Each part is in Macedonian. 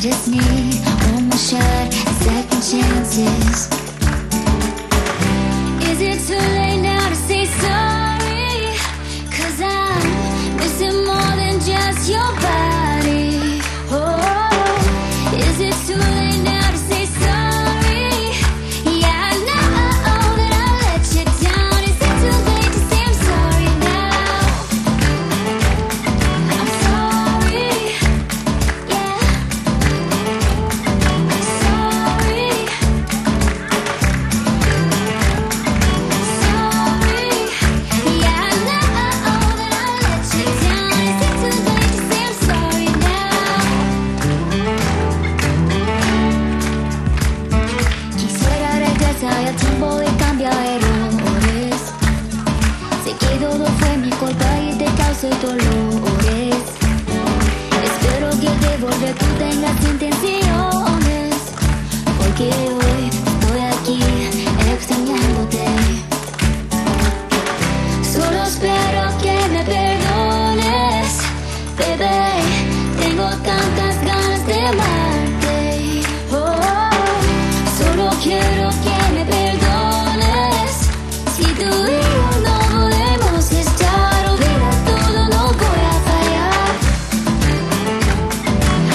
just need one more shot and second chances. Is it too late now to say sorry? 'Cause I'm missing more than just your body. Oh, is it too late now to say sorry? Yeah, I know that I let you down. Is it too late to say I'm sorry now? I'm sorry. Yeah. Sorry. Sorry. Yeah, I know that I let you down. Is it too late to say I'm sorry now? Quisiera regresar al tiempo y cambiar errores. Sé que todo fue mi culpa y te causé dolores. Espero que de volver tú tengas intenciones, porque hoy estoy aquí extrañándote. Solo espero que me perdones, bebé. Tengo tantas ganas de amarte. Oh, solo quiero que me perdones. Si tú y yo no podemos estar, olvida todo, no voy a fallar.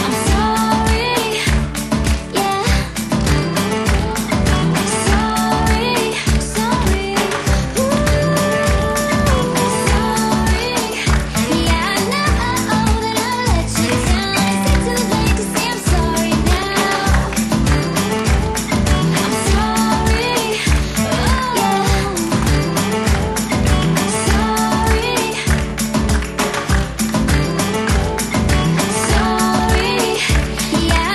I'm sorry, yeah. Sorry, sorry. Sorry, yeah. I know that I let you down. Is it too late to say I'm sorry now? I'm sorry, yeah. Sorry. Sorry, yeah, I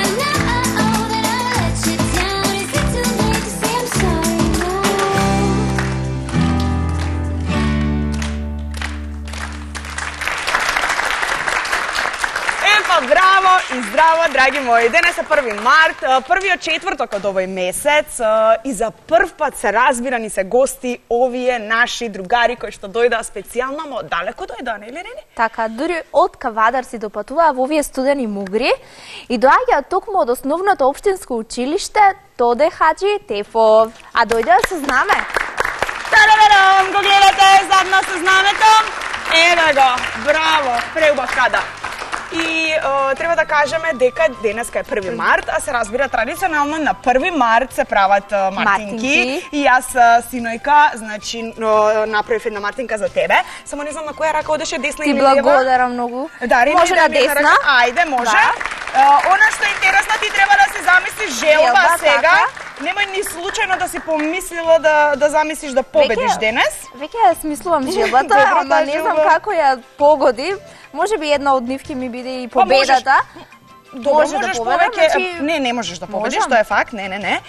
know that I let you down. Is it too late to say I'm sorry now? Епа, браво и здраво, драги мои. Денес е 1 март, првиот четврток од овој месец и за прв пат се разбира ни се гости овие наши другари кои што дојдаа специјално, но далеко дојдаа, нели Рени? Така, дури од Кавадар си допатуваа во овие студени мугри и доаѓаат токму од основното општинско училиште Тоде Хаджи Тефов. А дојдеа со знаме. Тарарарам, го гледате задно со знамето? Еве го, браво, преубав кадар. И треба да кажеме дека денеска е 1 март, а се разбира традиционално на 1 март се прават мартинки. И јас синојка, значи направив една мартинка за тебе. Само не знам на која рака одеше, десна Ти или лева? благодарам многу. Да, Рени, може да на ми е десна? рака. Ајде, може. Она што е интересно, ти треба да си замислиш желба Желба, сега. така. Немој ни случајно да си помислила да замислиш да победиш денес. Веќе ја смислувам желбата, Добро, ама не знам желба. како ја погоди. Може би една од нивки ми биде и победата. Добро, Може да можеш победам, повеќе, значи- не можеш да победиш, Можам. тоа е факт, не.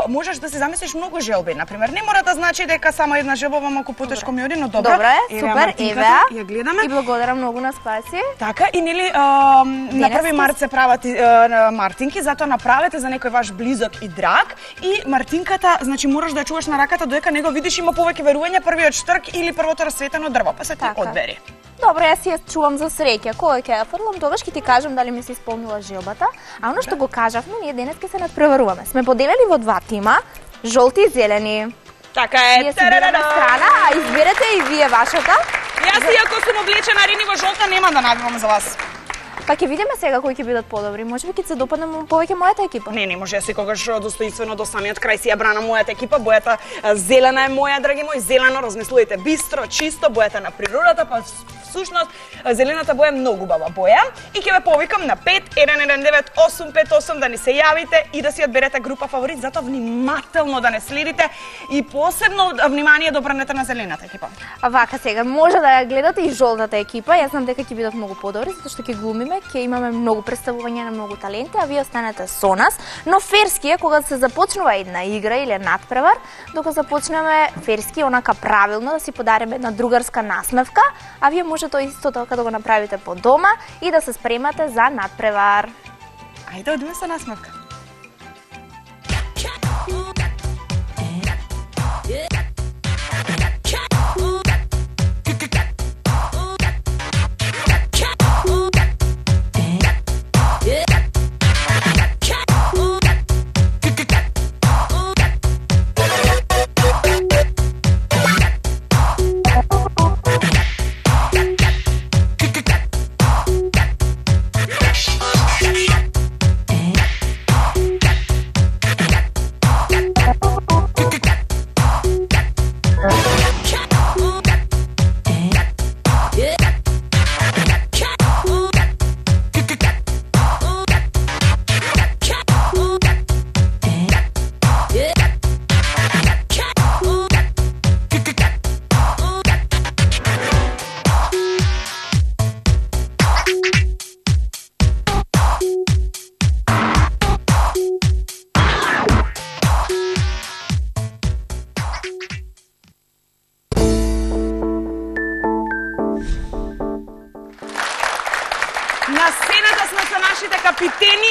Можеш да си замислиш многу желби, например. Не мора да значи дека само една желба вам ако потешко ми оди, но добро. Добро е, Еве супер, мартинката, еве. ја гледаме. И благодарам многу на Спаси. Така, и нели на 1 март се прават мартинки, затоа направете за некој ваш близок и драг. И мартинката, значи мораш да ја чуваш на раката додека не го видиш, има повеќе верување првиот штрк или првото расветено дрво, па се ти Така. одбери. Добро, јас си ја чувам за среќа. Кога ќе ја фрлам, тогаш ќе ти кажам дали ми се исполнила желбата. А оно што го кажавме, ние денес ќе се надпреваруваме. Сме поделени во 2 тима, жолти и зелени. Така е. Ние си береме страна, а изберете и вие вашата. Јас иако сум облечена Рени во жолта, нема да навивам за вас. Па ќе видиме сега кои ќе бидат подобри. Можеби ќе се допаднем повеќе мојата екипа. Не може, јас секогаш достоинствено до самиот крај си ја брана мојата екипа. Бојата зелена е моја, драги мои. Зелено, размислувате бистро, чисто, бојата на природата, па всушност зелената боја е многу убава боја. И ќе ве повикам на 5-119-858 да ни се јавите и да си одберете група фаворит, затоа внимателно да не следите и посебно внимание да обрнете на зелената екипа. А вака сега, може да ја гледате и жолтата екипа. Јас знам дека ќе бидат многу подобри, затоа што ќе глумиме, ќе имаме многу представување на многу таленти, а вие останете со нас. Но ферски е кога се започнува една игра или надпревар, докато започнеме ферски онака правилно да си подариме една другарска насмевка, а вие може тоа исто така да го направите по дома и да се спремате за надпревар. Ајде, одиме со насмевка.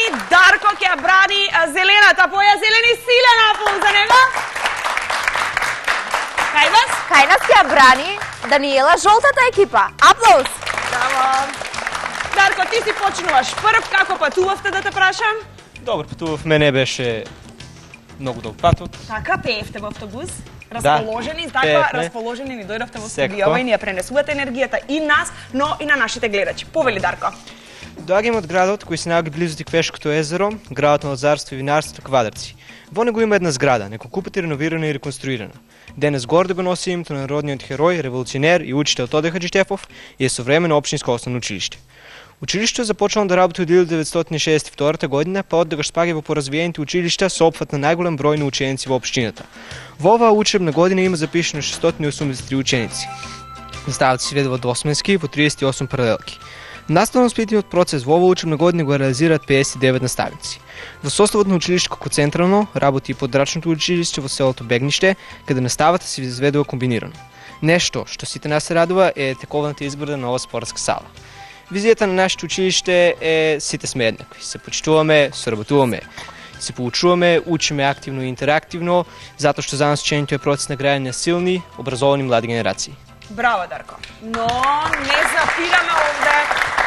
Дарко ќе брани зелената боја, зелени силен аплауз за него. Кај вас? Кај нас ќе брани Даниела, жолтата екипа. Аплауз! Браво. Дарко, ти си почнуваш прв, како патувавте да те прашам? Добро, патував, мене беше многу долг патот. Така, пеевте во автобус? Расположени, така, пеевме. расположени ни дојдовте во Секако. студијава и ни ја пренесувате енергијата и нас, но и на нашите гледачи. Повели, Дарко. Доаѓаме од градот кој се наоѓа близу Тиквешкото езеро, градот на лозарство и винарство Квадрци. Во него има една зграда, неколку пати реновирана и реконструирана. Денес гордо го носи името на народниот херој, револуционер и учител Тоде Хаджитефов и е современо општинско основно училиште. Училиштето започнало да работи од 1962 година, па од да го спаѓа во поразвиените училишта со опфат на најголем број на ученици во општината. Во оваа учебна година има запишено 683 ученици. Наставата се ведува двосменски во 38 паралелки. Наставно-воспитниот процес во оваа учебна година го реализираат 59 наставници. Во составот на училиште како централно работи и подрачното училиште во селото Бегниште, каде наставата се изведува комбинирано. Нешто што сите нас се радува е текованата избор на нова спортска сала. Визијата на нашето училиште е сите сме еднакви. Се почитуваме, соработуваме, се поучуваме, учиме активно и интерактивно, затоа што за нас учењето е процес на граѓање на силни, образовани млади генерации. Браво, Дарко. Но не запираме овде.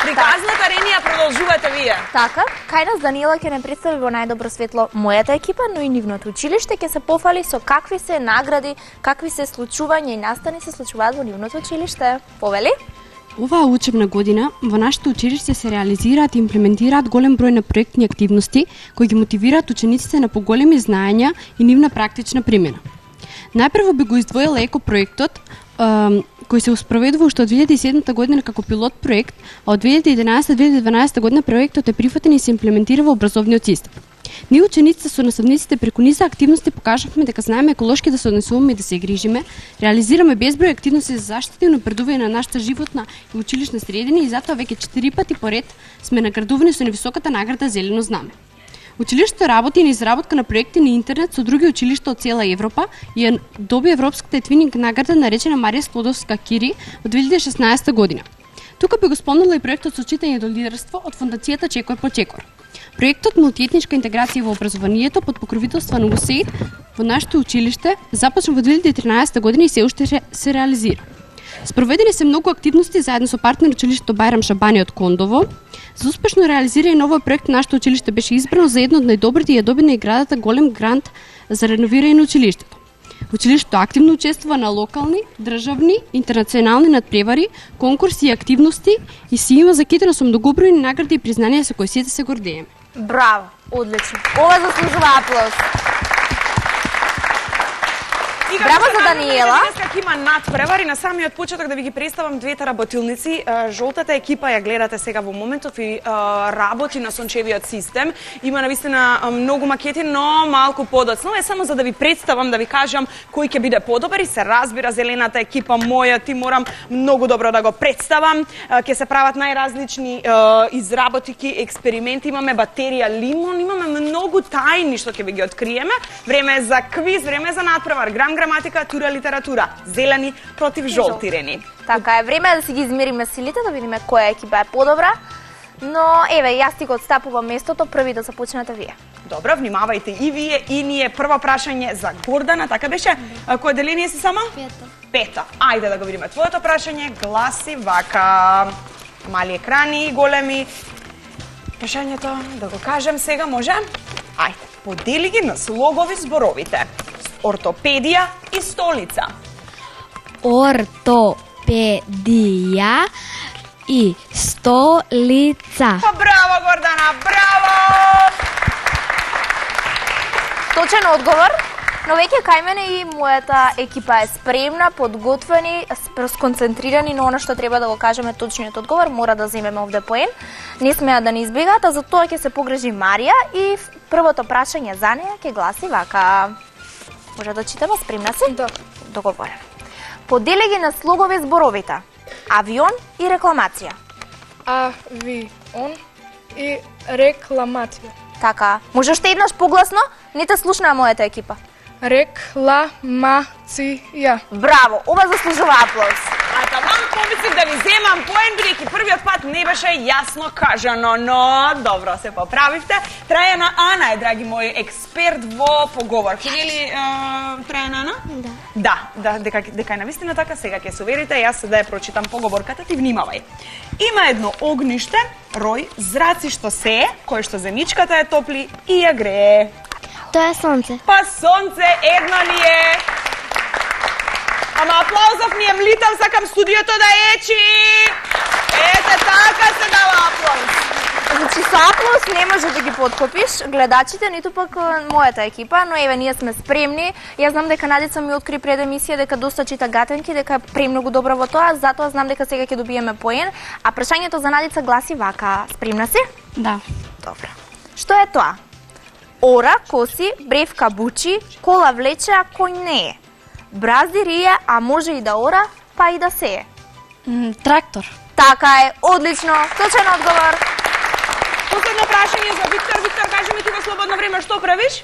Приказната ренија продолжувате вие. Така, кај нас Даниела ќе не представи во најдобро светло мојата екипа, но и нивното училиште ќе се пофали со какви се награди, какви се случувања и настани се случуваат во нивното училиште. Повели? Оваа учебна година во нашето училиште се реализираат и имплементираат голем број на проектни активности кои ги мотивираат учениците на поголеми знаења и нивна практична примена. Најпрво би го издвоила екопроектот, кој се успроведува уште од 2007 година како пилот проект, а од 2011-2012 година проектот е прифатен и се имплементира во образовниот систем. Ние учениците со наставниците преку низа активности покажавме дека знаеме еколошки да се однесуваме и да се грижиме, реализираме безброј активности за заштита и унапредување на нашата животна и училишна средина и затоа веќе 4 пати поред сме наградувани со невисоката награда Зелено знаме. Училиштето работи на изработка на проекти на интернет со други училишта од цела Европа и ја доби европската твининг награда наречена Марија Склодовска-Кири од 2016 година. Тука би го спомнала и проектот со читање до лидерство од фондацијата Чекор по Чекор. Проектот мултиетничка интеграција во образованието под покровителство на УСАИД во нашето училиште започна во 2013 година и се уште се реализира. Спроведени се многу активности заедно со партнер училиштето Бајрам Шабани од Кондово. За успешно реализирање на овој проект нашето училиште беше избрано за едно од најдобрите и ја доби наградата голем грант за реновирање на училиштето. Училиштето активно учествува на локални, државни, интернационални надпревари, конкурси и активности и си има закитено со многобројни награди и признанија со кои сите се гордееме. Браво, одлично. Ова заслужува аплауз. Браво за Даниела. Денеска има надпревари на самиот почеток да ви ги представам двете работилници. Жолтата екипа ја гледате сега во моментов и работи на сончевиот систем. Има навистина многу макети, но малку подоцно. Е само за да ви представам, да ви кажам кој ќе биде подобар и се разбира зелената екипа моја, ти морам многу добро да го представам. Ќе се прават најразлични изработки, експерименти. Имаме батерија лимон, имаме многу тајни што ќе ви ги откриеме. Време е за квиз, време е за надпревар. Граматика, тура, литература. Зелени против жолти рени. Така е, време е да си ги измериме силите, да видиме која екипа е подобра. Но, еве, јас ти го отстапувам местото, први да започнете вие. Добро, внимавајте и вие, и ние. Прво прашање за Гордана, така беше? Кој деление си сама? Пето. Ајде да го видиме. Твоето прашање гласи вака. Мали екрани, големи. Прашањето, да го кажем сега, може? Ајде, подели ги на слогови зборовите. Ортопедија и столица. Ортопедија и столица. Па браво, Гордана, браво! Точен одговор, но веќе кај мене и мојата екипа е спремна, подготвени, сконцентрирани на она што треба да го кажеме точниот одговор, мора да земеме овде поен. Не смеа да не избегаат, а за тоа ќе се погрежи Марија и првото прашање за неја ќе гласи вака. Може да читаме, спремна си? Да. Договорено. Подели ги на слогови зборовите. Авион и рекламација. Авион и рекламација. Така. Може уште еднаш погласно? Не те слушнаа мојата екипа. Рекламација. Браво, ова заслужува аплауз. А таман помислив да ви земам поен, бидејќи првиот пат не беше јасно кажано, но добро се поправивте. Трајана Ана е, драги мои, експерт во поговорки, нели Трајана Ана? Да, дека е навистина така, сега ќе се уверите, јас да ја прочитам поговорката, ти внимавај. Има едно огниште, рој, зраци што сее, кој што земичката е топли и ја грее. Тоа е сонце. Па сонце едно ли е. Ама аплаузов ми е млитав, сакам студиото да ечи. Ете, така се дава аплауз. Значи, со аплауз не може да ги подкопиш гледачите, ниту пак мојата екипа, но еве, ние сме спремни. Јас знам дека Надица ми откри пред емисија дека доста чита гатенки, дека е премногу добра во тоа, затоа знам дека сега ќе добиеме поен. А прашањето за Надица гласи вака. Спремна си? Да. Добро. Што е тоа? Ора, коси, бревка бучи, кола влече, а кој не е. Бразди рие, а може и да ора, па и да сее. Трактор. Така е, одлично, точен одговор. Последно прашање за Виктор. Виктор, кажи ми ти во слободно време што правиш?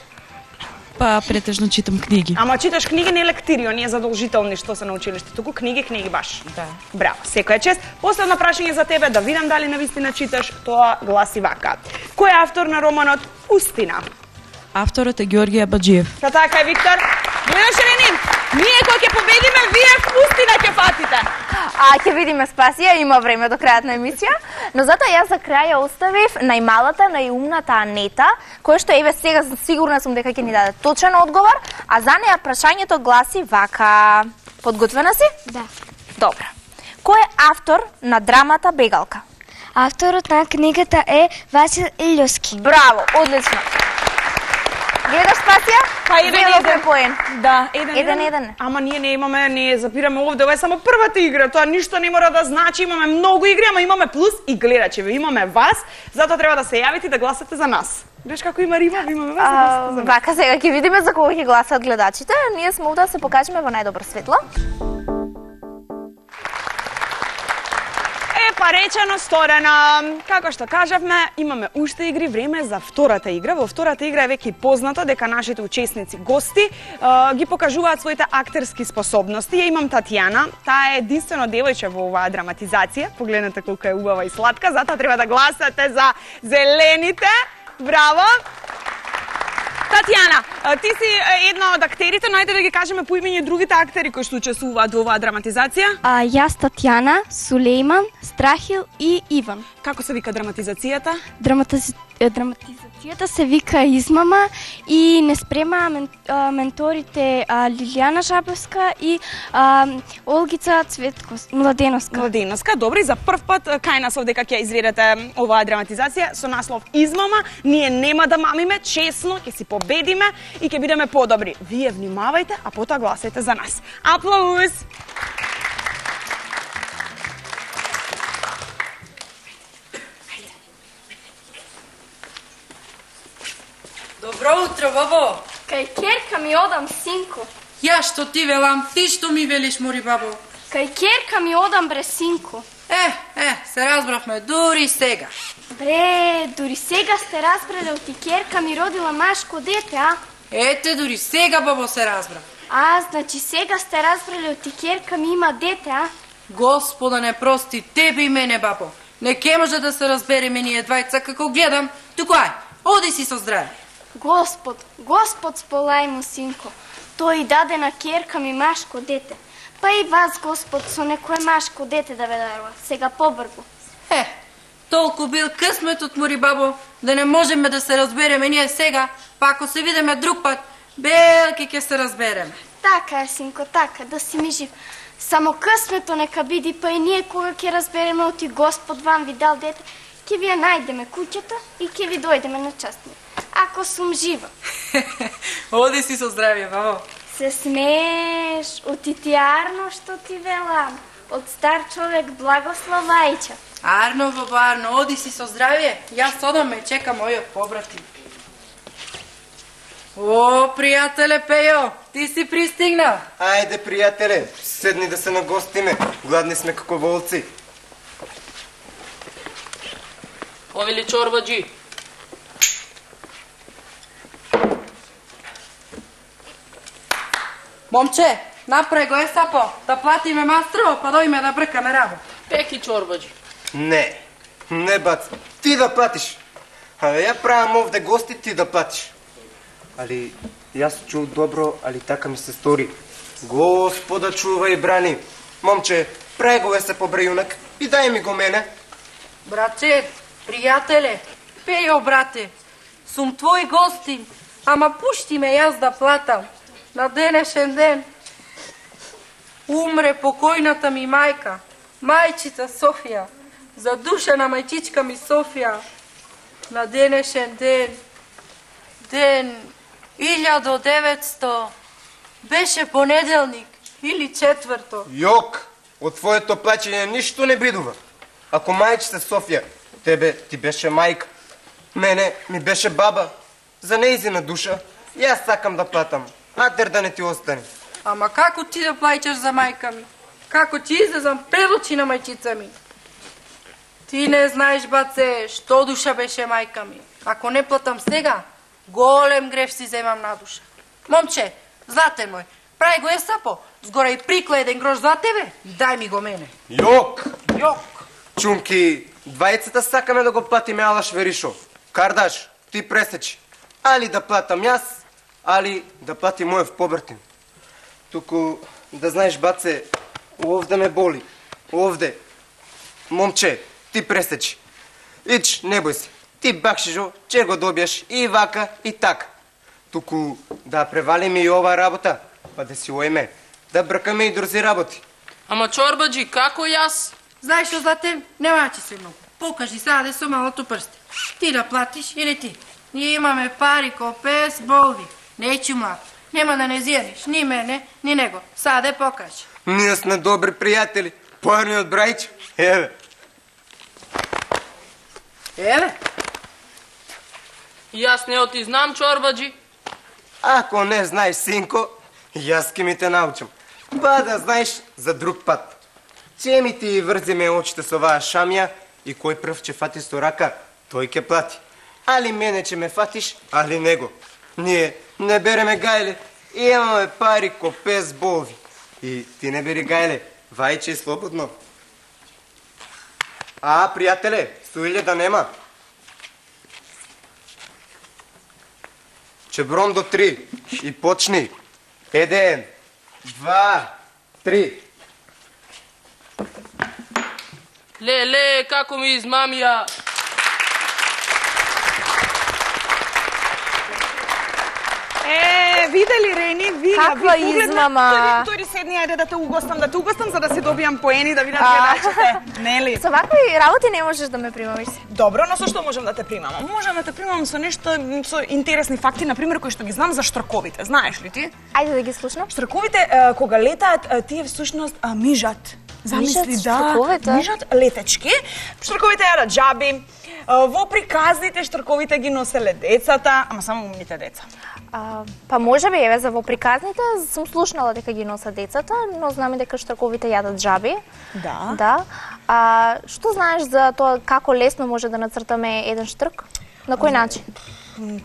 Па претежно читам книги. Ама читаш книги, не лектирио, не е задолжителни што се на училиште, туку книги баш. Да. Браво, секој е чест. Последно прашање за тебе, да видам дали навистина читаш, тоа гласи вака. Кој е автор на романот Устина? Авторот е Георгија Баџиев. Така е, Виктор. Гледаш ли ни? Ние кога ќе победиме, вие Устина ќе фатите. А ќе видиме, Спасија, има време до крајот на емисија, но затоа јас за крај ја оставив најмалата, најумната Анета, која што еве сега сигурна сум дека ќе ни даде точен одговор, а за неја прашањето гласи вака. Подготвена си? Да. Добро. Кој е автор на драмата Бегалка? Авторот на книгата е Васил Илјовски. Браво, одлично. Гледаш, Спасија? Па еден поен. Да, еден. Ама ние не имаме, не запираме овде, ова е само првата игра, тоа ништо не мора да значи, имаме многу игри, ама имаме плюс и гледачи, имаме вас, затоа треба да се јавите и да гласате за нас. Гледаш како има риба, имаме вас, да гласате за нас. Вака сега ќе видиме за кого ќе гласат гледачите, ние сме овде да се покажеме во најдобро светло. Па речено, сторено. Како што кажавме, имаме уште игри, време за втората игра. Во втората игра е веќе познато дека нашите учесници гости ги покажуваат своите актерски способности. Ја имам Татјана, таа е единствено девојче во оваа драматизација. Погледнете колку е убава и сладка, затоа треба да гласате за зелените. Браво! Татјана, ти си една од актерите, најде да ги кажеме по имење другите актери кои што учествуваат во оваа драматизација. Јас Татјана, Сулейман, Страхил и Иван. Како се вика драматизацијата? Драматизацијата се вика Измама и не спрема менторите Лилијана Жабевска и Олгица Младеновска. Младеновска, добро, и за прв пат кај нас овде дека ќе изведете оваа драматизација со наслов Измама. Ние нема да мамиме, честно ќе си победиме и ќе бидеме подобри. Вие внимавајте, а потоа гласајте за нас. Аплауз! Добро утро, бабо! Кај керка ми одам, синко. Ја што ти велам, ти што ми велиш, мори бабо? Кај керка ми одам, бре, синко. Се разбравме, дури сега. Бре, дури сега сте разбрале оти керка ми родила машко дете, а? Ете, дури сега, бабо, се разбрав. Значи сега сте разбрале оти керка ми има дете, а? Господа не прости тебе и мене, бабо. Не ке може да се разбереме ние двајца, како гледам. Туку ај, оди си со здраве. Господ сполај му, синко. Тој даде на керка ми машко дете. Па и вас, Господ, со некое машко дете да ве дарува. Сега побрзо. Толку бил късметот, мори бабо, да не можеме да се разбереме ние сега, па ако се видиме друг пат, белки ќе се разбереме. Така е, синко, така, да си ми жив. Само късмето нека биди, па и ние кога ќе разбереме оти Господ вам ви дал дете, ќе ви ја најдеме куќата и ќе ви дојдеме на частни. Ако сум жива. Оди си со здравје, бабо. Се смееш, оти Арно што ти велам. Од стар човек благословајќа. Арно, бабо, Арно, оди си со здравје. Јас одам ме чека мојот побратим. О, пријателе Пејо, ти си пристигнал. Ајде, пријателе, седни да се нагостиме. Гладни сме како волци. Овели чорбаджи. Момче, Направи го е сапо, да платиме мастро, па дојме да бркаме работа. Пеки чорбаджи. Не, бац, ти да платиш. Абе, ја правам овде гости, ти да платиш. Али, јас чул добро, али така ми се стори. Господа, чувај и брани. Момче, прегове се по брејунак и дај ми го мене. Братче, пријателе, пејо, брате, сум твој гостин, ама пушти ме јас да платам. На денешен ден умре покојната ми мајка, мајчица Софија, задушена мајчичка ми Софија. На денешен ден 1900, беше понеделник или четврто. Јок, од твоето плаќање ништо не бидува. Ако мајчица Софија, тебе ти беше мајка, мене ми беше баба, за нејзина душа, јас сакам да платам, атер да не ти остане. Ама како ти да плаќаш за мајка ми? Како ти излезам пред очи на мајчица ми? Ти не знаеш, баце, што душа беше мајка ми. Ако не платам сега, голем греф си земам на душа. Момче, златен мој, прај го есапо, згора и прикла еден грош за тебе, дај ми го мене. Јок! Јок! Чумки, двајцата сакаме да го платиме Алаш Веришо. Кардаш, ти пресечи. Али да платам јас, али да плати мојов побртин. Туку, да знаеш, баце, овде ме боли. Овде. Момче, ти пресечи. Ич, не бој се. Ти бакшижо, че го добиеш и вака и така. Туку, да превалиме и ова работа, па да си оеме, да бркаме и друзи работи. Ама чорбаджи, како јас? Знаеш што, златен, не мачи се многу. Покажи саде со малото прсте. Ти да платиш или ти? Ние имаме пари ко пес болви. Неќу млад. Нема да не зијаниш ни мене, ни него. Саде покажи. Ние сме добри пријатели. Парни од брајче. Еве. Еве. Јас не оти знам чорбаджи. Ако не знаеш, синко, јас ке ми те научам. Ба да знаеш за друг пат. Че ми ти врзиме очите со оваа шамја и кој прв че фати со рака, тој ке плати. Али мене че ме фатиш, али него. Ние не береме гајле и имаме пари ко пес болви. И ти не бери гајле, вајче и слободно. А, пријателе, суиле да нема. Чеброн до 3 и почни. 1, 2, 3. Ле, како ми измамија. Видели, Рени, Каква измама? Тој седни, ајде да те угостам, за да си добијам поени, да видат гледачите. Нели? Со вакви работи не можеш да ме примамиш. Добро, но со што можам да те примамам? Можам да те примамам со нешто, со интересни факти, например, кои што ги знам за штрковите. Знаеш ли ти? Ајде да ги слушнам. Штрковите, кога летаат, тие всушност мижат. Замисли, да, мижат летечки. Штрковите јадат џаби. Во приказните штрковите ги носеле децата, ама само умните деца. Па може би, еве, за во приказните сум слушнала дека ги носат децата, но знаме дека штрковите јадат џаби. Да. Да. Што знаеш за тоа како лесно може да нацртаме еден штрк? На кој начин?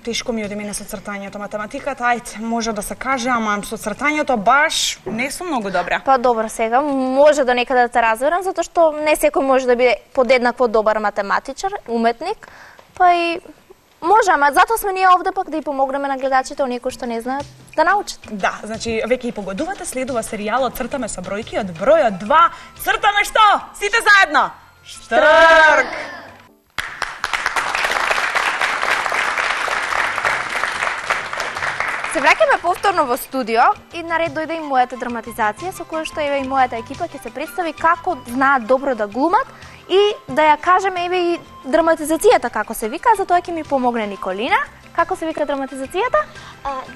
Тешко ми оди мене со цртањето, математиката, ајде, може да се каже, ама со цртањето баш не сум многу добра. Па добро, сега може до некаде да те разберам, затоа што не секој може да биде подеднакво добар математичар, уметник, па и може, ама затоа сме ние овде пак да и помогнеме на гледачите, оние кои што не знаат, да научат. Да, значи веќе и погодувате, следува серијалот Цртаме со бројки од бројот 2. Цртаме што? Сите заедно! Штрк! Се враќаме повторно во студио и наред дојде и мојата драматизација со која што еве и мојата екипа ќе се представи како знаат добро да глумат и да ја кажеме еве и драматизацијата како се вика, за тоа ќе ми помогне Николина. Како се вика драматизацијата?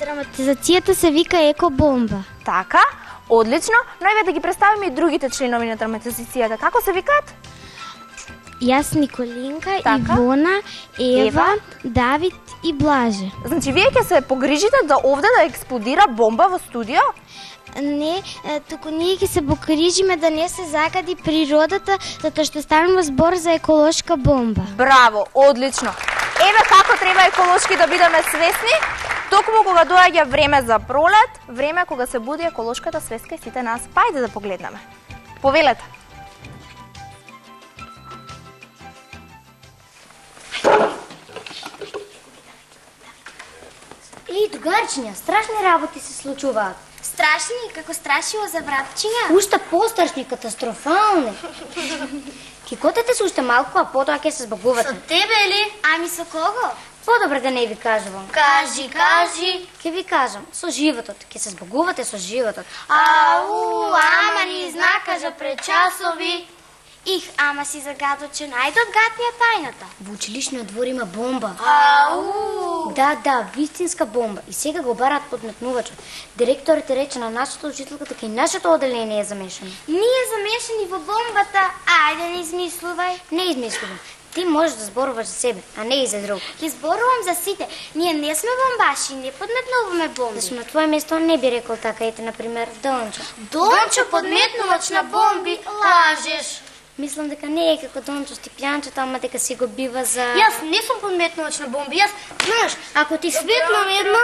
Драматизацијата се вика екобомба. Така, одлично, но еве да ги представиме и другите членови на драматизацијата. Како се викаат? Јас, Николинка, Ивона, Ева, Давид и Блаже. Значи, вие ќе се погрижите да овде да експлодира бомба во студио? Не, туку ние ќе се погрижиме да не се загади природата, затоа што ставиме збор за еколошка бомба. Браво, одлично. Еве како треба еколошки да бидеме свесни. Токму кога доаѓа време за пролет, време кога се буди еколошката свеска и сите нас, па ајде да погледнеме. Повелете. Еј, другарчиња, страшни работи се случуваат. Страшни, како страшило за братчиња. Уште пострашни, катастрофални. Кикотете се уште малку, а потоа ќе се збагувате. Со тебе ли? Ами со кого? Подобре да не ви кажувам. Кажи. Ќе ви кажам, со животот, ќе се збагувате со животот. Ау, ама ни знакажа пред часови. Их, ама си загадо, че најдогатнија тајната. Во училишниот двор има бомба. Ау! Да, вистинска бомба. И сега го бараат подметнувачот. Директорот рече на нашата учителка дека и нашето оделение е замешано. Ние замешани во бомбата. Ајде, не измислувај. Не измислувам. Ти можеш да зборуваш за себе, а не и за друг. Ќе зборувам за сите. Ние не сме бомбаши, не подметнуваме бомби. Да сум на твое место не би рекол така, ете, например, Дончо. Дончо подметнувач на бомби? Лажеш. Мислам дека не е како Дончо Стипјанчето, ама дека си го бива за... Јас не сум подметнувач на бомби. Јас, знаеш, ако ти светнам едно...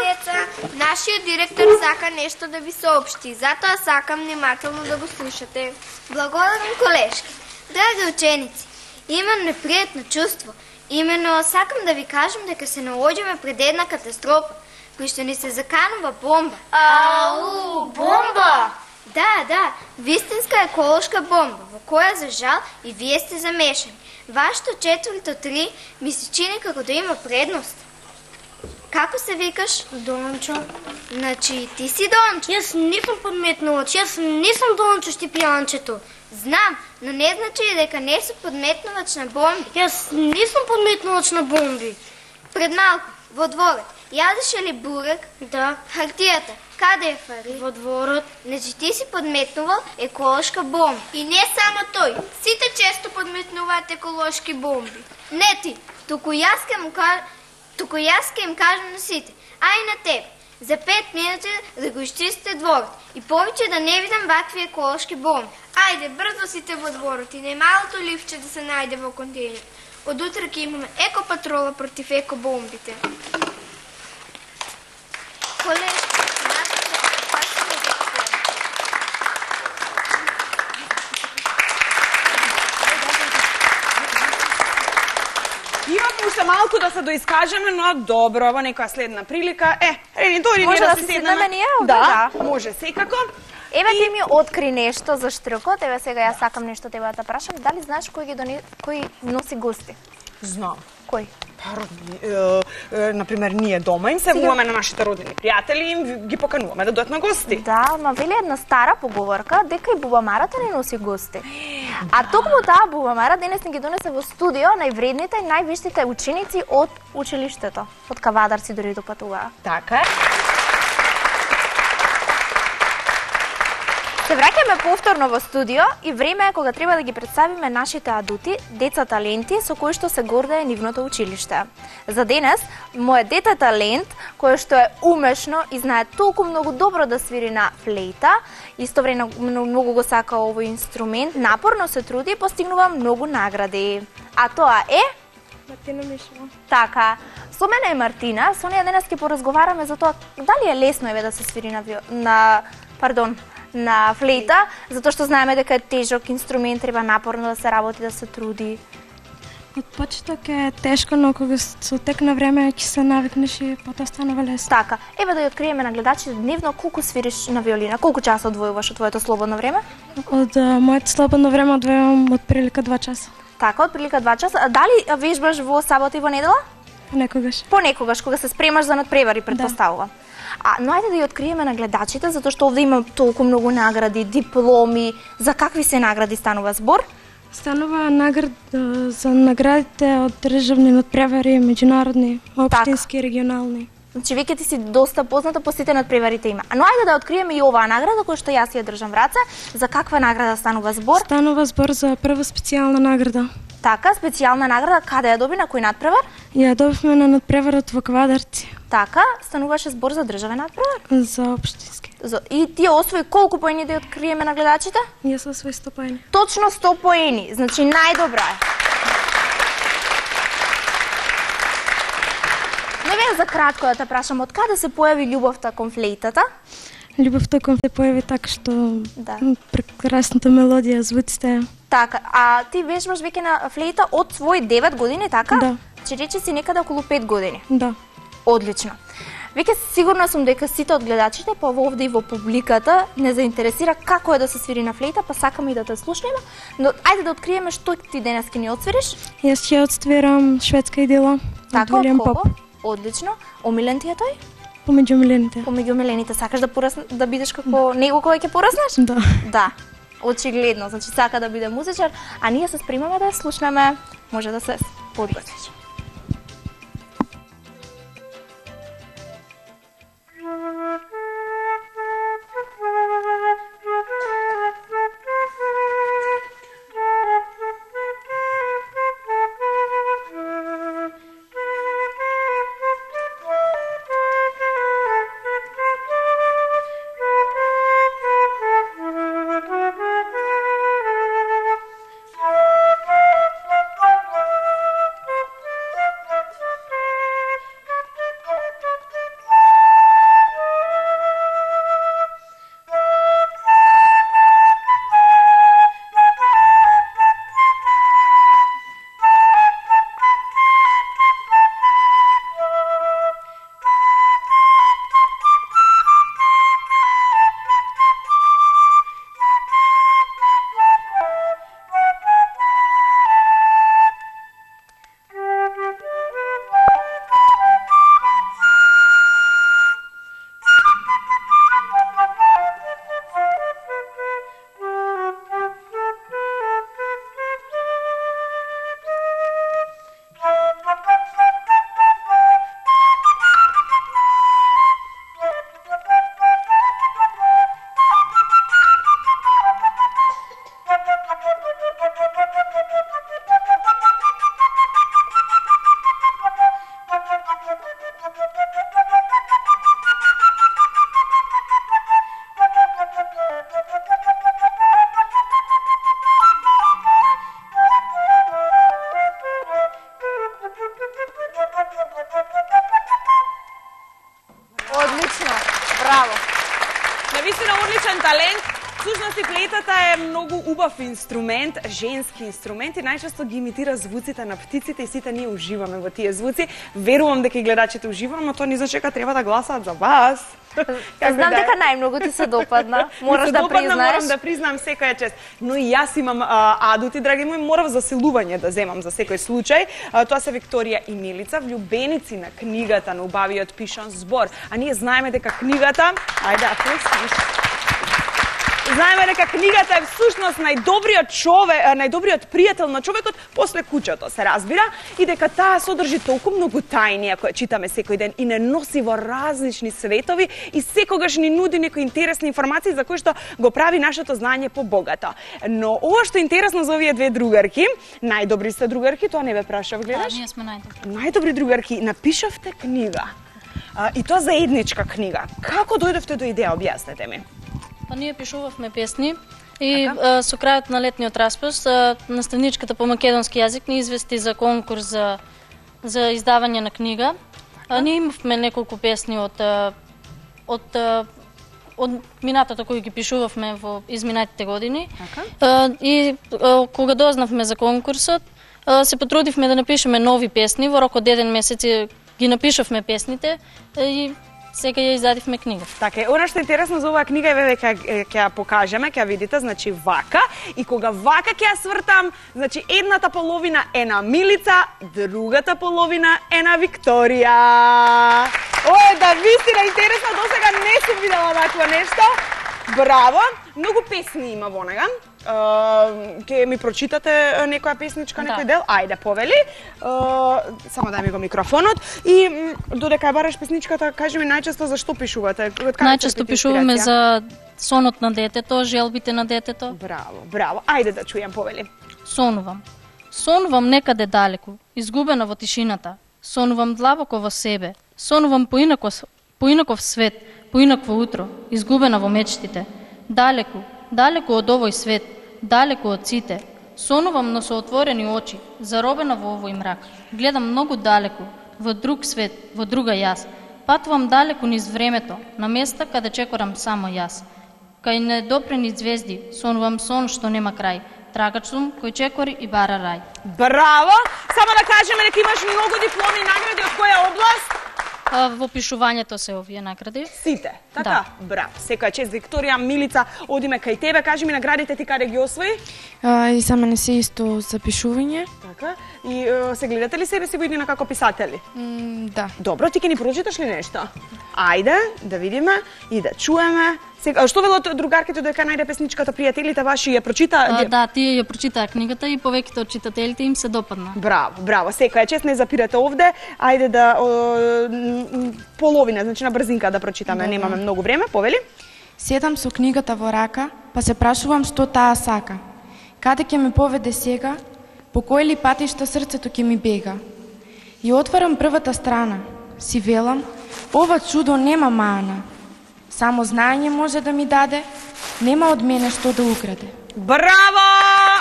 Нашиот директор сака нешто да ви соопшти, затоа сакам внимателно да го слушате. Благодарам, колешки. Драги ученици, имам непријатно чувство. Именно сакам да ви кажам дека се наоѓаме пред една катастрофа, кој што ни се заканува бомба. Ау, бомба! Да, вистинска еколошка бомба, во која за жал и вие сте замешани. Вашето 4-3 ми се чини како да има предност. Како се викаш? Дончо. Значи, ти си Дончо. Јас не сум подметнувач, јас не сум Дончо Стипјанчето. Знам, но не значи дека не си подметнувач на бомби. Јас не сум подметнувач на бомби. Пред малку, во дворот, јадеше ли бурек? Да. Хартијата, каде е фарли? Во дворот. Значи ти си подметнувал еколошка бомба. И не само тој, сите често подметнуваат еколошки бомби. Не ти, туку јас ќе им кажам на сите, а и на теб. За 5 минути да го изчистите дворот и повеќе да не видам вакви еколошки бомби. Ајде, брзо сите во дворот и најмалото ливче да се најде во контејнер. Од утре ќе имаме екопатрола против екобомбите. Колешки, Имаме уште малку да се доискажеме, но добро, во некоја следна прилика. Рени, дојди Може ние да да се се седнеме ние овде? Да, може секако. Еве ти ми откри нешто за штрукот, еве сега јас сакам нешто тебе да те прашам. Дали знаеш кој носи гости? Знам. Кој? Например, ние дома им се вуваме на нашите родини пријатели и им ги покануваме да дојдат на гости. Да, ма вели една стара поговорка дека и бубамарата не носи гости. А токму таа бубамара денес ни ги донесе во студио највредните и највиштите ученици од училиштето. Од Кавадарци дори допатуваа. Така е. Се враќаме повторно во студио и време е кога треба да ги представиме нашите адути, деца таленти со кои што се гордее нивното училиште. За денес, мојот дете талент, кој што е умешно и знае толку многу добро да свири на флейта, исто време многу го сака овој инструмент, напорно се труди и постигнува многу награди. А тоа е Мартина Мишева. Така. Со мене е Мартина, со неја денес ќе поразговараме за тоа дали е лесно да се свири на флейта, затоа што знаеме дека е тежок инструмент, треба напорно да се работи, да се труди. Од почеток е тешко, но кога со тек на време ќе се навикнеш и потоа станува лесно. Така, еве да ја откриеме на гледачите дневно колку свириш на виолина, колку часа одвојуваш од твоето слободно време? Од моето слободно време одвојувам од прилика 2 часа. Така, од прилика 2 часа. А дали вежбаш во сабота и во недела? Понекогаш. Понекогаш, кога се спремаш за надпревари, предпоставувам. Но ајде да ја откриеме на гледачите, затоа што овде има толку многу награди, дипломи. За какви се награди станува збор? Станува за наградите од државни надпревари, меѓународни, општински и регионални. Значи, веќе ти си доста позната по сите надпреварите има. Но ајде да откриеме и оваа награда, која што јас ја држам в раце. За каква награда станува збор? Станува збор за прва специјална награда. Така, специјална награда, каде ја доби, на кој надпревар? Ја добивме на надпреварот во Кавадарци. Така, стануваше збор за државен надпревар? За општински. И ти освои колку поени да ја откриеме на гледачите? Јас освои 100 поени. Точно 100 поени, значи најдобра е. Но Еве за кратко да те прашам, од каде се појави љубовта кон флейтата? Љубовта кон флейтата појави така што прекрасната мелодија, звуците. Така, а ти вежбаш веќе на флейта од свој 9 години, така? Да. Че рече си некаде околу 5 години. Да. Одлично. Веќе сигурна сум дека сите од гледачите, па овде и во публиката, не заинтересира како е да се свири на флейта, па сакаме и да те слушнеме, но ајде да откриеме што ти денес ќе ни отсвириш. Јас ќе отсвирам шведска идила. Така, од кого? Одлично. Омилен ти е тој? Помеѓу милените. Помеѓу милените. Сакаш да бидеш како него кога ќе пораснеш? Да. Да. Очигледно, значи сака да биде музичар, а ние се спремаме да слушнеме. Може да се подготвиш. Одлично, браво. Навистина одличен талент. Всушност и флейтата е многу убав инструмент, женски инструмент и најчесто ги имитира звуците на птиците и сите ние уживаме во тие звуци. Верувам дека и гледачите уживаат, но тоа не значи дека треба да гласаат за вас. Знам дека најмногу ти се допадна. Мораш да признаеш. Морам да признам секоја чест. Но и јас имам адути, драги мои, морав заселување да земам за секој случај. Тоа се Викторија и Милица, влюбеници на книгата на убавиот пишан збор. А ние знаеме дека книгата, ајде, знаеме дека книгата е всушност најдобриот пријател на човекот после куќето, се разбира, и дека таа содржи толку многу тајни ако ја читаме секој ден и не носи во различни светови и секогаш ни нуди некои интересни информации за кои што го прави нашето знаење побогато. Но ова што е интересно за овие две другарки, најдобри сте другарки, тоа не ве прашав, гледаш? Да, ние сме најдобри. Најдобри другарки, напишавте книга. И тоа заедничка книга. Како дојдовте до идеја, објаснете ми? Па ние пишувавме песни и со крајот на летниот распуст наставничката по македонски јазик ни извести за конкурс за издавање на книга. Ние имавме неколку песни од минатото кои ги пишувавме во изминатите години. И кога дознавме за конкурсот, се потрудивме да напишеме нови песни. Во рок од 1 месец ги напишавме песните и сега ја издадивме книга. Така е, она што е интересно за оваа книга е дека ќе ја покажеме, ќе ја видите, значи вака, и кога вака ќе ја свртам, значи едната половина е на Милица, другата половина е на Викторија. Ое, да вистина интересно, досега не сум видела такво нешто. Браво, многу песни има во нега. Ке ми прочитате некоја песничка, некој дел? Ајде, повели. Само дај ми го микрофонот. И додека ја бараш песничката, кажи ми најчесто за што пишувате? Најчесто пишуваме за сонот на детето, желбите на детето. Браво, браво. Ајде да чујам, повели. Сонувам. Сонувам некаде далеку, изгубена во тишината. Сонувам длабоко во себе. Сонувам поинаков свет, поинакво утро, изгубена во мечтите. Далеку, далеку од овој свет, далеку од сите. Сонувам, но со отворени очи, заробена во овој мрак. Гледам многу далеку, во друг свет, во друга јас. Патувам далеку низ времето, на места каде чекорам само јас. Кај недопрени звезди, сонувам сон што нема крај. Трагач сум кој чекори и бара рај. Браво! Само да кажеме дека имаш многу дипломи и награди од која област? Во пишувањето се овие награди. Сите, така? Да. Браво. Секоја чест, Викторија, Милица, одиме кај тебе. Кажи ми наградите ти каде ги освои? И за мене се исто за пишување. Така. И се гледате ли себе си во иднина како писатели? Да. Добро, ти ќе ни прочиташ ли нешто? Ајде, да видиме и да чуеме. Што велат другарките дека најде песничката, пријателите ваши ја прочита? Да, тие ја прочитаа книгата и повеќето од читателите им се допадна. Браво, браво. Секоја чест, не запирате овде. Ајде да половина, значи на брзинка да прочитаме, немаме многу време. Повели? Седам со книгата во рака, па се прашувам што таа сака. Каде ќе ме поведе сега? По кои ли патишта срцето ќе ми бега? И отварам првата страна. Си велам, ова чудо нема маана. Само знаење може да ми даде, нема од мене што да украде. Браво!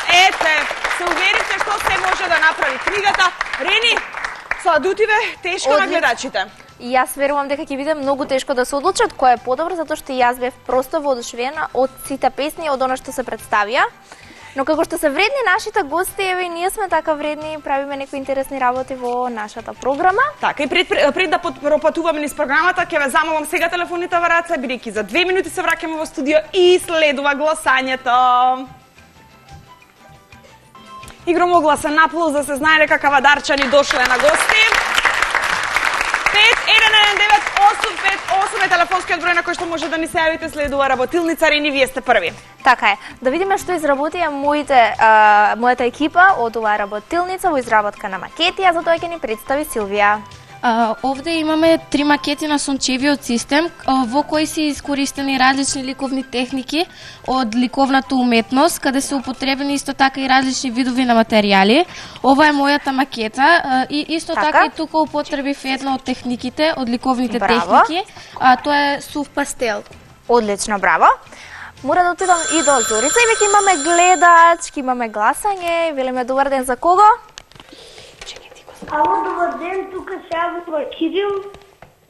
Ете, се уверите што се може да направи книгата. Рени, сладутиве, тешко на гледачите. И јас верувам дека ќе биде многу тешко да се одлучат кој е подобро, затоа што јас бев просто воодушевена од сите песни, од она што се представија. Но како што се вредни нашите гости, еве и ние сме така вредни, правиме некои интересни работи во нашата програма. Така, и пред да пропатуваме низ програмата, ќе ве замолам сега телефоните во раце, бидејќи за 2 минути се враќаме во студио и следува гласањето. И громогласен наплус да се знае дека кавадарчани дошле на гости. 5-1-9-858 е телефонскиот број на кој што може да ни се јавите, следува работилница. Рени, вие сте први. Така е. Да видиме што изработија мојата екипа од оваа работилница во изработка на макети, а за тоа ќе ни представи Силвија. Овде имаме 3 макети на сончевиот систем, во кои се искористени различни ликовни техники од ликовната уметност, каде се употребени исто така и различни видови на материјали. Ова е мојата макета и исто така и тука употребив една од техниките, од ликовните техники, тоа е сув пастел. Одлично, браво. Мора да отидам и до Зорица и веќе имаме гледач, имаме гласање, велиме добар ден за кого? Ало, добар ден, тука се јавува Кирил.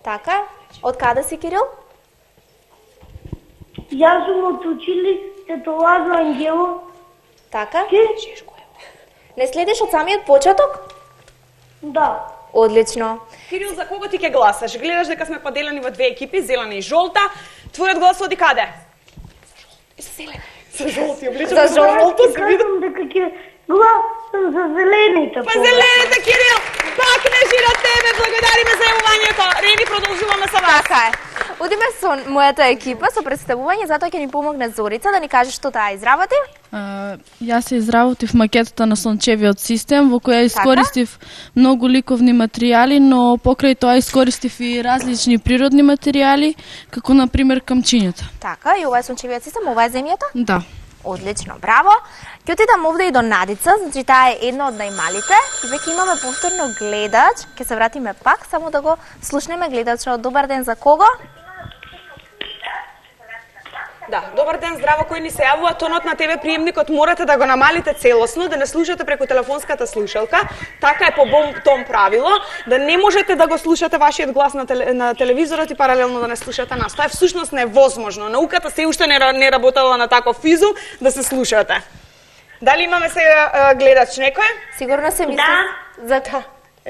Така, од каде си Кирил? Јас сум од училиштето Лазо Ангелов. Така? Не следиш од самиот почеток? Да. Одлично. Кирил, за кого ти ќе гласаш? Гледаш дека сме поделени во 2 екипи, зелена и жолта. Твојот глас оди каде? За зелена. За жолти, обличам. За жолти се кажам дека ќе гласам за зелените. Па зелените, Кирил! Пак не жира тебе, благодариме за јавувањето. Рени, продолжуваме со вас. Така е. Одиме со мојата екипа со представување, затоа ќе ни помогне Зорица да ни каже што таа изработи. Јас се изработив макетата на сончевиот систем, во која искористив многу ликовни материјали, но покрај тоа искористив и различни природни материјали, како на пример камчињата. Така, и ова е сончевиот систем, ова е земјата? Да. Одлично, браво. Ќе отидам овде и до Надица, значи таа е една од најмалите. И веќе имаме повторно гледач. Ќе се вратиме пак, само да го слушнеме гледачот. Добар ден за кого? Да, добар ден, здраво, кој ни се јавува, тонот на ТВ приемникот можете да го намалите целосно, да не слушате преку телефонската слушалка. Така е по том правило, да не можете да го слушате вашиот глас на телевизорот и паралелно да не слушате нас. Тоа е всушност невозможно. Науката се уште не работела на таков изум да се слушате. Дали имаме сега гледач некој? Сигурно се мисли за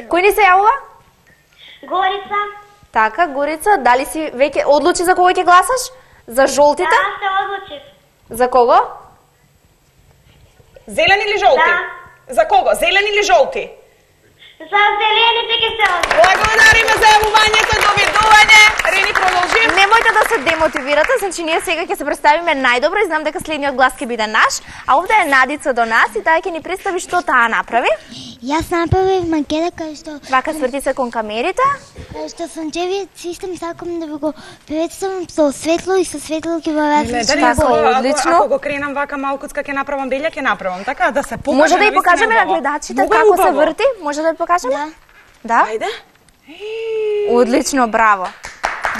кој ни се јавува? Горица. Така, Горица, дали си веќе одлучи за кого ќе гласаш? За жолтите? Да, се одлучив. За кого? Зелени или жолти? Да. За кого? Зелени или жолти? За зелените ќе се одлучив. Благодариме за јавувањето, довидување. Рени, продолжи. Немојте да се демотивирате, значи ние сега ќе се представиме најдобро и знам дека следниот глас ќе биде наш, а овде е Надица до нас и таа ќе ни представи што таа направи. Јас направив макета кај што... Вака сврти се кон камерите. Кај што сончевиот систем сакам да го представам со светло и со светло ќе во различни бои. Ако го кренам вака малкуцка ќе направам белја, ќе направам. Така да се покаже. Може да ја покажеме на гледачите како се врти? Може да ја покажеме? Да. Ајде. Одлично, браво.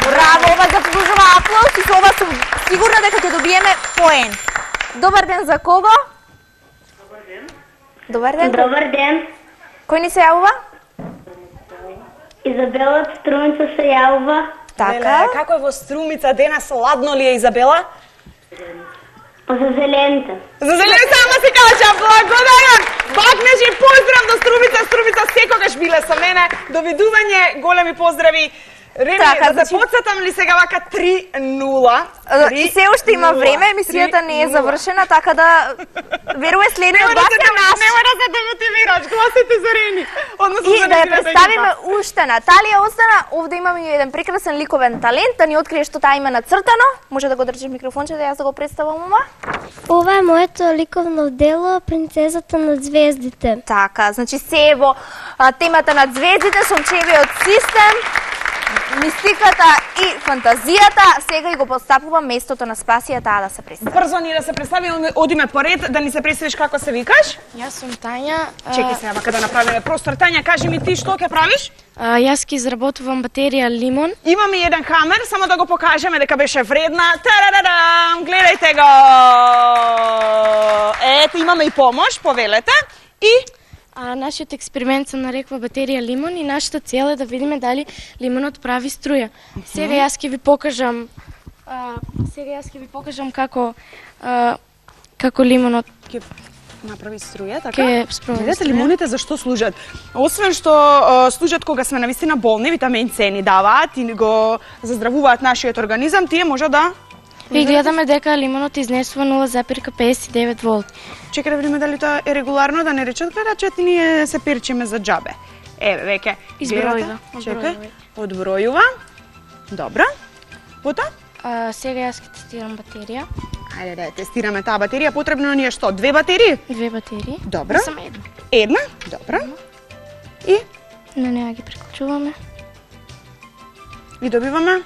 Браво, ова заслужува аплауз и со ова сум сигурна дека ќе добиеме поен. Добар ден за кого? Добар ден. Добар ден. Добар ден. Кој ни се јавува? Изабела Струмица се јавува. Така. Како е во Струмица денес, ладно ли е, Изабела? За зелените. За зелените, ама си кажа, благодарам! Бакнеш и поздрав до Струмица, Струмица секогаш биле со мене. Довидување, големи поздрави. Реми, Така, да подсетам ли сега вака 3-0? И се уште има време, емисијата не е завршена, така да веруе следниот глас е наш. Нема да се демотивираш, гласите за Рени. И да ја представиме уште Наталија остана. Овде имаме еден прекрасен ликовен талент, да ни открие што таа има нацртано. Може да го држиш микрофонче да јас да го представам ова? Ова е моето ликовно дело, Принцезата на звездите. Така, значи се е во темата на звездите, сончевиот систем, мистиката и фантазијата. Сега и го постапува местото на Спасија таа да се представи. Брзо ни да се представи, одиме поред, да ни се представиш како се викаш? Јас сум Тања. Чекај сега вака да направиме простор. Тања, кажи ми ти што ќе правиш? Јас ќе изработувам батерија лимон. Имаме еден камер, само да го покажеме дека беше вредна. Тарададам, гледајте го! Ето, имаме и помош, повелете. И Нашиот експеримент се нарекува батерија лимон и нашата цел е да видиме дали лимонот прави струја. Сега јас ќе ви покажам како лимонот ќе направи струја, така? Ќе спроведе. Видете лимоните зашто служат? Освен што служат кога сме навистина болни, витамин С ни даваат и го заздравуваат нашиот организам, тие може да И гледаме дека лимонот изнесува 0,59 волти. Чекај да видиме дали тоа е регуларно, да не речат гледачите ние се перчиме за џабе. Еве, веќе. Избројува. Чекај. Одбројува. Добро. Потоа? Сега јас ќе тестирам батерија. Ајде да тестираме таа батерија. Потребно ни е што? 2 батерии? 2 батерии. Добро. Само една. Една? Добро. И? На неа ги приклучуваме. И добиваме?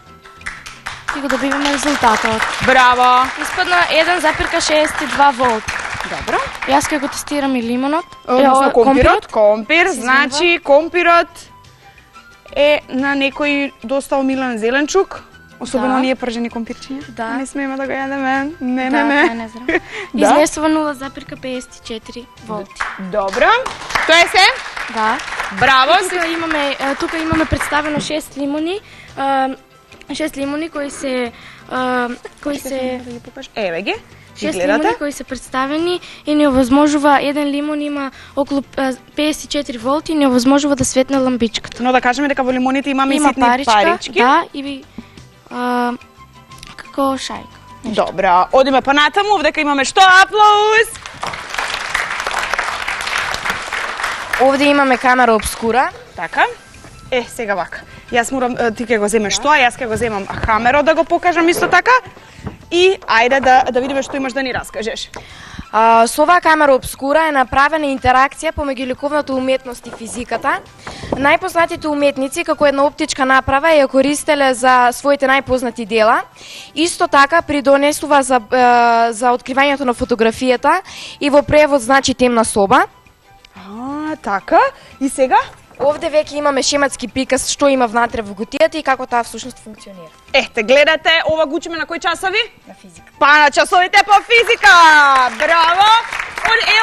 И го добиваме резултатот. Браво! Испадна 1,62 волт. Добро. Јас ќе го тестирам и лимонот. Односно компирот. Компир, значи компирот е на некој доста омилен зеленчук. Особено ние пржени компирчиња. Да. Не смееме да го јадеме. Не. Не знам. Изнесува 0,54 волти. Добро. Тоа е се? Да. Браво. Тука имаме представено 6 лимони. 6 лимони кои се Еве ги. 6 лимони кои се представени и ни овозможува, еден лимон има околу 54 волти и ни овозможува да светне лампичката. Но да кажеме дека во лимоните имаме и ситни парички. Да, и како шајка. Добро, одиме понатаму, овдека имаме што? Аплауз! Овде имаме камера обскура. Така. Сега вака. Јас морам, ти ќе го земеш тоа, јас ќе го земам камеро да го покажам исто така. И ајде да видиме што имаш да ни раскажеш. Со оваа камера обскура е направена интеракција помеѓу ликовната уметност и физиката. Најпознатите уметници како една оптичка направа ја користеле за своите најпознати дела. Исто така придонесува за откривањето на фотографијата и во превод значи темна соба. Така. И сега? Овде веќе имаме шематски приказ што има внатре во кутијата и како таа всушност функционира. Ете, гледате, ова го учиме на кои часови? На физика. Па на часовите по физика! Браво!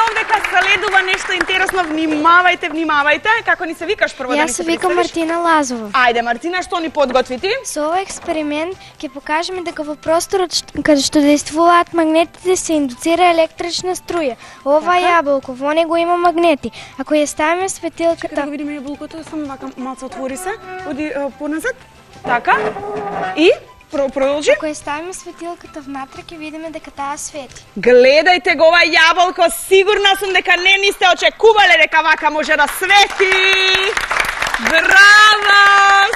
Овдека следува нешто интересно, внимавајте, како ни се викаш прво да ни се се викам Мартина Лазова. Ајде, Мартина, што ни подготви ти? Со овој експеримент ќе покажеме дека во просторот каде што действуваат магнетите се индуцира електрична струја. Ова јаболко, во него има магнети. Ако ја ставиме светилката... Да го видиме јаболкото, само вака малце отвори се. Оди поназад. Така. И продолжи. Ако ја ставиме светилката внатре, ќе видиме дека таа свети. Гледајте го ова јаболко, сигурна сум дека не сте очекувале дека вака може да свети. Браво!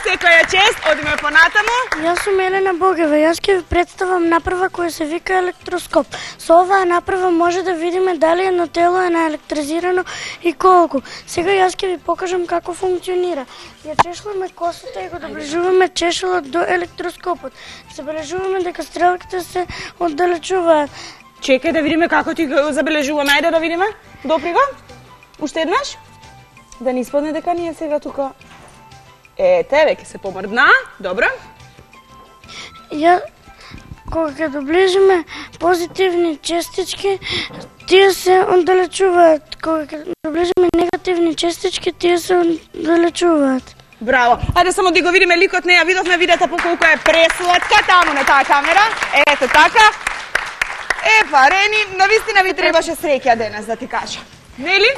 Секоја чест, одиме понатаму. Јас сум Елена Богева, јас ќе ви представам направа која се вика електроскоп. Со оваа направа може да видиме дали едно тело е наелектризирано и колку. Сега јас ќе ви покажам како функционира. Ја чешуваме косата и го доближуваме чешелот до електроскопот. Забележуваме дека стрелките се оддалечуваат. Чекај да видиме како ти го забележуваме. Ајде да видиме. Допри го. Уште еднаш. Да не испадне дека ние сега тука... Ете, веќе се помрдна. Добро. Кога ќе доближиме позитивни честички, тие се оддалечуваат. Кога ќе доближиме негативни честички, тие се оддалечуваат. Браво. Ајде само да го видиме ликот, не ја видовме, видете по колку е пресладка таму на таа камера. Ето така. Епа, Рени, навистина ви требаше среќа денес, да ти кажам. Нели?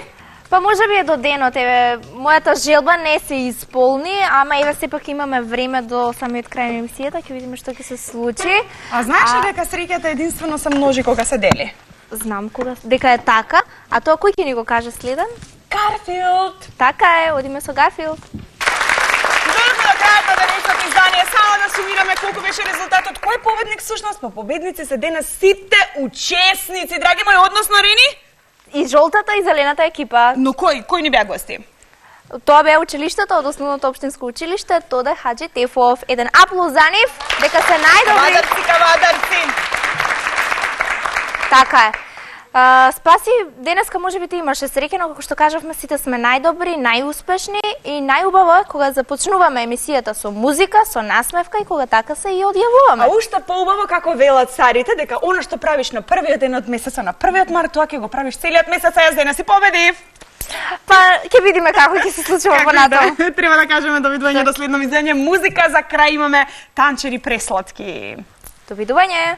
Па може би е до денот, мојата желба не се исполни, ама еве сепак имаме време до самиот крај на емисијата, ќе видиме што ќе се случи. А знаеш ли дека среќата единствено се множи кога се дели? Знам дека е така, а тоа кој ќе ни го каже следен? Гарфилд. Така е, одиме со Гарфилд. Дојдовме до крајот на денешното издание, само да сумираме колку беше резултатот. Кој победник всушност? Па победници се денес сите учесници, драги мои, односно Рени? И жолтата и зелената екипа. Но кој ни беа гости? Тоа беа училиштето од Основното општинско училиште Тоде Хаджи Тефов. Еден аплауз за нив, дека се најдобри. Кавадарци. Така е. Спаси, денеска може би ти имаше среќа, но како што кажавме, сите сме најдобри, најуспешни и најубаво е кога започнуваме емисијата со музика, со насмевка и кога така се и одјавуваме. А уште поубаво како велат старите, дека она што правиш на првиот ден од месецот на 1 март, тоа ќе го правиш целиот месец, а јас денес си победив. Па ќе видиме како ќе се случува понатаму. Треба да кажеме довидување до следно издание. Музика за крај имаме Танчери пресладки. Довидување.